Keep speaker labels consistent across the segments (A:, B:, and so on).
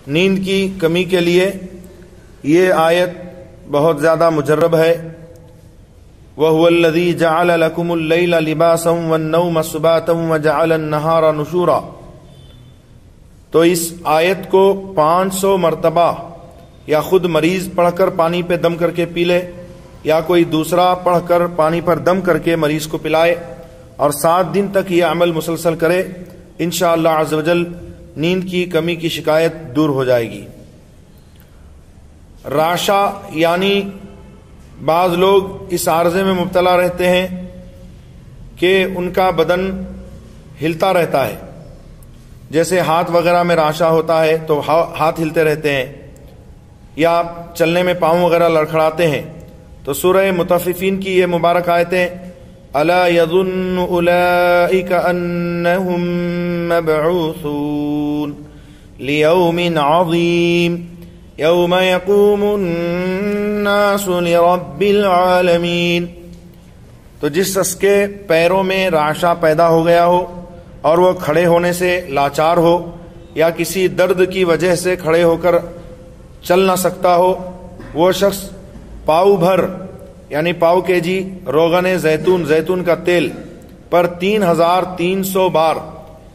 A: نیند کی کمی کے لیے یہ آیت بہت زیادہ مجرب ہے۔ وَهُوَ الَّذِي جَعَلَ لَكُمُ اللَّيْلَ لِبَاسًا وَالنَّوْمَ سُبَاتًا وَجَعَلَ النَّهَارَ نُشُورًا۔ تو اس آیت کو 500 مرتبہ یا خود مریض پڑھ کر پانی پہ دم کر کے پی لے، یا کوئی دوسرا پڑھ کر پانی پر دم کر کے مریض کو پلائے، اور 7 دن تک یہ عمل مسلسل کرے، انشاءاللہ عز و جل نیند کی کمی کی شکایت دور ہو جائے گی۔ راشا یعنی بعض لوگ اس عارضے میں مبتلا رہتے ہیں کہ ان کا بدن ہلتا رہتا ہے، جیسے ہاتھ وغیرہ میں راشا ہوتا ہے تو ہاتھ ہلتے رہتے ہیں، یا چلنے میں پاؤں وغیرہ لڑکھڑاتے ہیں، تو سورہ مطففین کی یہ مبارک آیتیں الا یظن اولئک انہم مبعوثون لیوم عظیم یوم یقوم الناس لرب العالمین۔ تو جس شخص کے پیروں میں رعشہ پیدا ہو گیا ہو اور وہ کھڑے ہونے سے لاچار ہو، یا کسی درد کی وجہ سے کھڑے ہو کر چل نہ سکتا ہو، وہ شخص پاؤ بھر یعنی پاؤ کے جی روغن زیتون کا تیل پر 3300 بار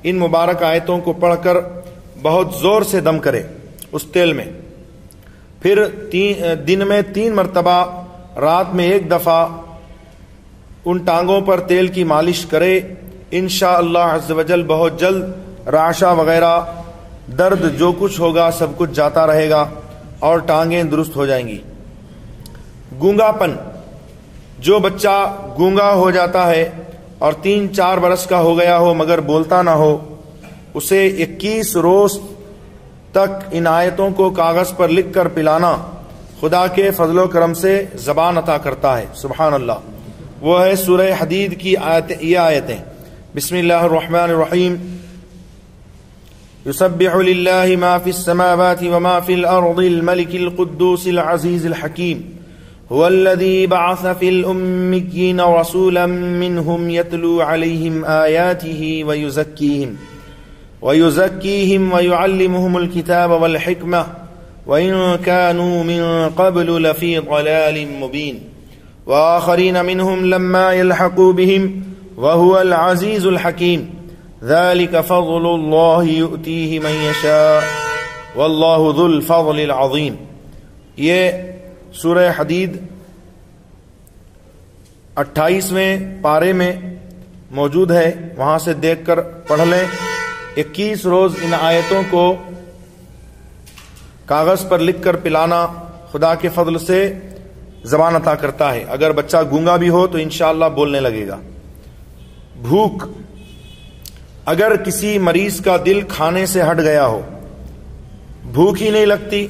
A: ان مبارک آیتوں کو پڑھ کر بہت زور سے دم کرے اس تیل میں، پھر دن میں 3 مرتبہ، رات میں 1 دفعہ ان ٹانگوں پر تیل کی مالش کرے، انشاءاللہ عز و جل بہت جلد رعشہ وغیرہ درد جو کچھ ہوگا سب کچھ جاتا رہے گا اور ٹانگیں درست ہو جائیں گی۔ گونگا پن، جو بچہ گونگا ہو جاتا ہے اور 3-4 برس کا ہو گیا ہو مگر بولتا نہ ہو، اسے 21 روز تک ان آیتوں کو کاغذ پر لکھ کر پلانا خدا کے فضل و کرم سے زبان عطا کرتا ہے۔ سبحان اللہ۔ وہ ہے سورہ حدید کی یہ آیتیں۔ بسم اللہ الرحمن الرحیم۔ یسبح للہ ما فی السماوات وما فی الارض الملک القدوس العزیز الحکیم هو الذي بعث في الأميين رسولا منهم يتلو عليهم آياته ويزكيهم ويعلمهم الكتاب والحكمة وإن كانوا من قبل لفي ضلال مبين وآخرين منهم لما يلحقوا بهم وهو العزيز الحكيم ذلك فضل الله يؤتيه من يشاء والله ذو الفضل العظيم۔ یہ سورہ حدید 28ویں پارے میں موجود ہے، وہاں سے دیکھ کر پڑھ لیں۔ 21 روز ان آیتوں کو کاغذ پر لکھ کر پلانا خدا کے فضل سے زبان عطا کرتا ہے۔ اگر بچہ گونگا بھی ہو تو انشاءاللہ بولنے لگے گا۔ بھوک، اگر کسی مریض کا دل کھانے سے ہٹ گیا ہو، بھوک ہی نہیں لگتی،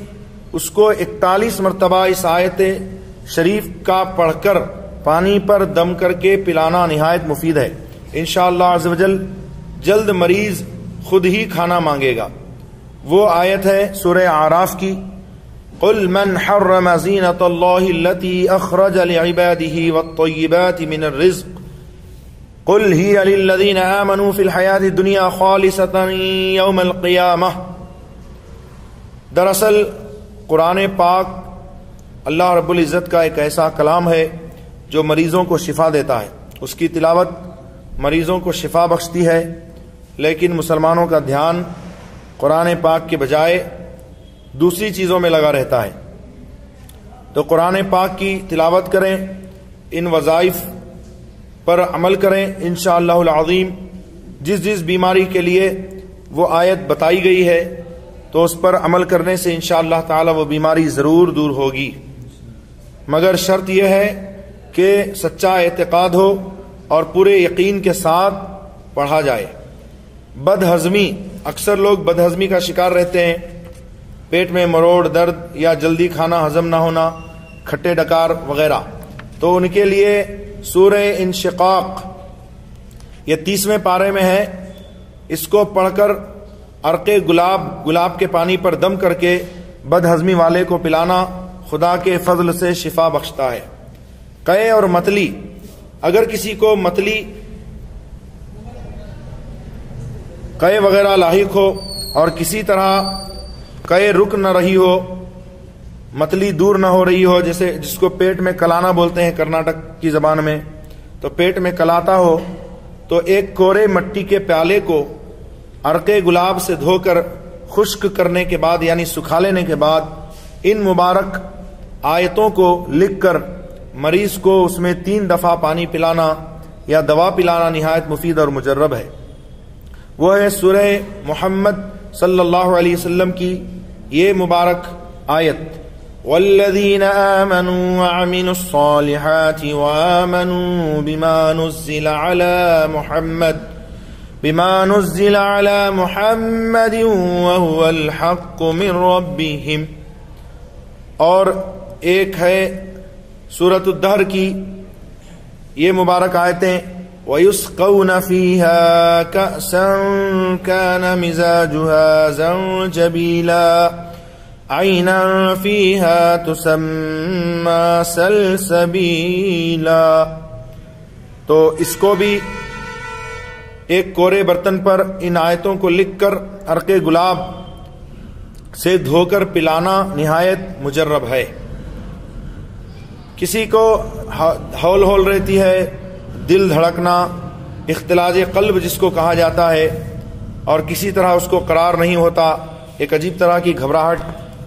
A: اس کو 41 مرتبہ اس آیت شریف کا پڑھ کر پانی پر دم کر کے پلانا نہایت مفید ہے۔ انشاءاللہ عز و جل جلد مریض خود ہی کھانا مانگے گا۔ وہ آیت ہے سورہ اعراف کی، قل من حرم زینۃ اللہ التی اخرج لعباده والطیبات من الرزق قل ہی للذین آمنوا فی الحیاۃ الدنیا خالصۃ یوم القیامہ۔ دراصل قرآن پاک اللہ رب العزت کا ایک ایسا کلام ہے جو مریضوں کو شفا دیتا ہے، اس کی تلاوت مریضوں کو شفا بخشتی ہے، لیکن مسلمانوں کا دھیان قرآن پاک کے بجائے دوسری چیزوں میں لگا رہتا ہے۔ تو قرآن پاک کی تلاوت کریں، ان وظائف پر عمل کریں، انشاءاللہ العظیم جس جس بیماری کے لیے وہ آیت بتائی گئی ہے تو اس پر عمل کرنے سے انشاءاللہ تعالی وہ بیماری ضرور دور ہوگی، مگر شرط یہ ہے کہ سچا اعتقاد ہو اور پورے یقین کے ساتھ پڑھا جائے۔ بد ہضمی، اکثر لوگ بد ہضمی کا شکار رہتے ہیں، پیٹ میں مروڑ، درد یا جلدی کھانا ہضم نہ ہونا، کھٹے ڈکار وغیرہ، تو ان کے لیے سورہ انشقاق یہ 30ویں پارے میں ہے، اس کو پڑھ کر عرق گلاب کے پانی پر دم کر کے بد ہضمی والے کو پلانا خدا کے فضل سے شفا بخشتا ہے۔ قے اور متلی، اگر کسی کو متلی قے وغیرہ لاحق ہو اور کسی طرح قے رک نہ رہی ہو، متلی دور نہ ہو رہی ہو، جیسے جس کو پیٹ میں کلانا بولتے ہیں کرناٹک کی زبان میں، تو پیٹ میں کلاتا ہو، تو ایک کورے مٹی کے پیالے کو عرق گلاب سے دھو کر خشک کرنے کے بعد یعنی سکھا لینے کے بعد ان مبارک آیتوں کو لکھ کر مریض کو اس میں 3 دفعہ پانی پلانا یا دوا پلانا نہایت مفید اور مجرب ہے۔ وہ ہے سورہ محمد صلی اللہ علیہ وسلم کی یہ مبارک آیت، والذین آمنوا وعملوا الصالحات وآمنوا بما نزل على محمد وهو الحق من ربهم۔ اور ایک ہے سورۃ الدہر کی یہ مبارک آیتیں، وَيُسْقَوْنَ فِيهَا كَأْسًا كَانَ مِزَاجُهَا زَنْجَبِيلًا عَيْنًا فِيهَا تُسَمَّى سَلْسَبِيلًا۔ تو اس کو بھی ایک کورے برتن پر ان آیتوں کو لکھ کر عرق گلاب سے دھو کر پلانا نہایت مجرب ہے۔ کسی کو ہول رہتی ہے، دل دھڑکنا، اختلاج قلب جس کو کہا جاتا ہے، اور کسی طرح اس کو قرار نہیں ہوتا، ایک عجیب طرح کی گھبراہٹ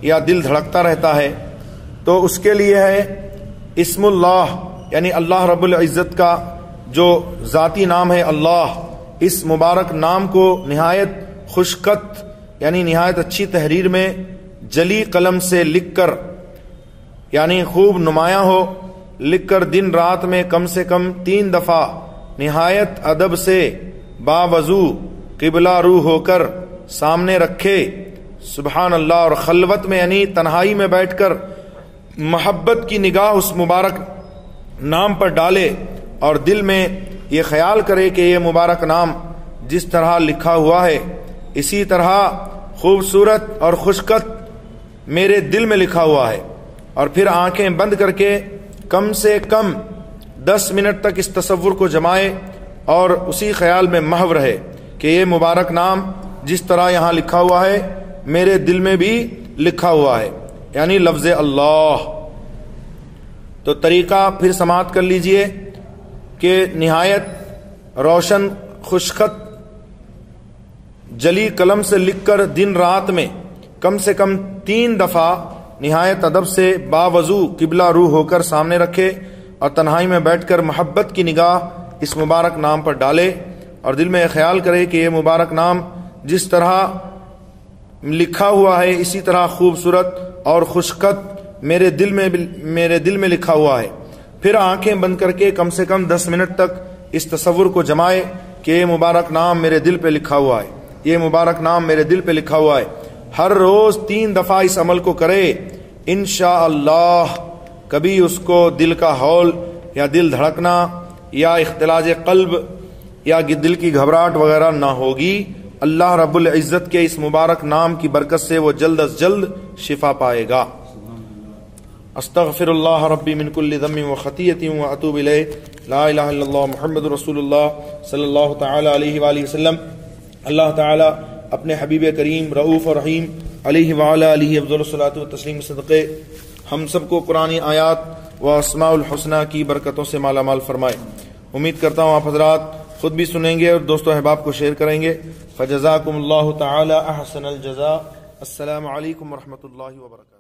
A: یا دل دھڑکتا رہتا ہے، تو اس کے لیے ہے اسم اللہ، یعنی اللہ رب العزت کا جو ذاتی نام ہے اللہ، اس مبارک نام کو نہایت خوشخط یعنی نہایت اچھی تحریر میں جلی قلم سے لکھ کر، یعنی خوب نمایاں ہو، لکھ کر دن رات میں کم سے کم 3 دفعہ نہایت ادب سے باوضو قبلہ رو ہو کر سامنے رکھے، سبحان اللہ، اور خلوت میں یعنی تنہائی میں بیٹھ کر محبت کی نگاہ اس مبارک نام پر ڈالے اور دل میں یہ خیال کرے کہ یہ مبارک نام جس طرح لکھا ہوا ہے اسی طرح خوبصورت اور خوشخط میرے دل میں لکھا ہوا ہے، اور پھر آنکھیں بند کر کے کم سے کم 10 منٹ تک اس تصور کو جمائے اور اسی خیال میں محو رہے کہ یہ مبارک نام جس طرح یہاں لکھا ہوا ہے میرے دل میں بھی لکھا ہوا ہے، یعنی لفظ اللہ۔ تو طریقہ پھر سماعت کر لیجئے کہ نہایت روشن خوشخط جلی قلم سے لکھ کر دن رات میں کم سے کم 3 دفعہ نہایت ادب سے باوضو قبلہ رو ہو کر سامنے رکھے اور تنہائی میں بیٹھ کر محبت کی نگاہ اس مبارک نام پر ڈالے اور دل میں خیال کرے کہ یہ مبارک نام جس طرح لکھا ہوا ہے اسی طرح خوبصورت اور خوشخط میرے دل میں لکھا ہوا ہے۔ پھر آنکھیں بند کر کے کم سے کم 10 منٹ تک اس تصور کو جمائے کہ یہ مبارک نام میرے دل پہ لکھا ہوا ہے، یہ مبارک نام میرے دل پہ لکھا ہوا ہے۔ ہر روز 3 دفعہ اس عمل کو کرے، انشاءاللہ کبھی اس کو دل کا ہول یا دل دھڑکنا یا اختلاج قلب یا دل کی گھبراہٹ وغیرہ نہ ہوگی۔ اللہ رب العزت کے اس مبارک نام کی برکت سے وہ جلد از جلد شفا پائے گا۔ استغفر اللہ ربی من کل ذنب و خطیۃ و اتوب الیہ، لا الہ الا اللہ محمد رسول اللہ صلی اللہ تعالی علیہ وآلہ وسلم۔ اللہ تعالی اپنے حبیب کریم رؤوف و رحیم علیہ وعلی علیہ افضل الصلاۃ والتسلیم صدقے ہم سب کو قرآنی آیات و اسماء الحسنہ کی برکتوں سے مالا مال فرمائے۔ امید کرتا ہوں آپ حضرات خود بھی سنیں گے اور دوستوں احباب کو شیئر کریں گے۔ فجزاکم اللہ تعالی احسن الجزاء۔ السلام علیکم ورحمۃ اللہ وبرکاتہ۔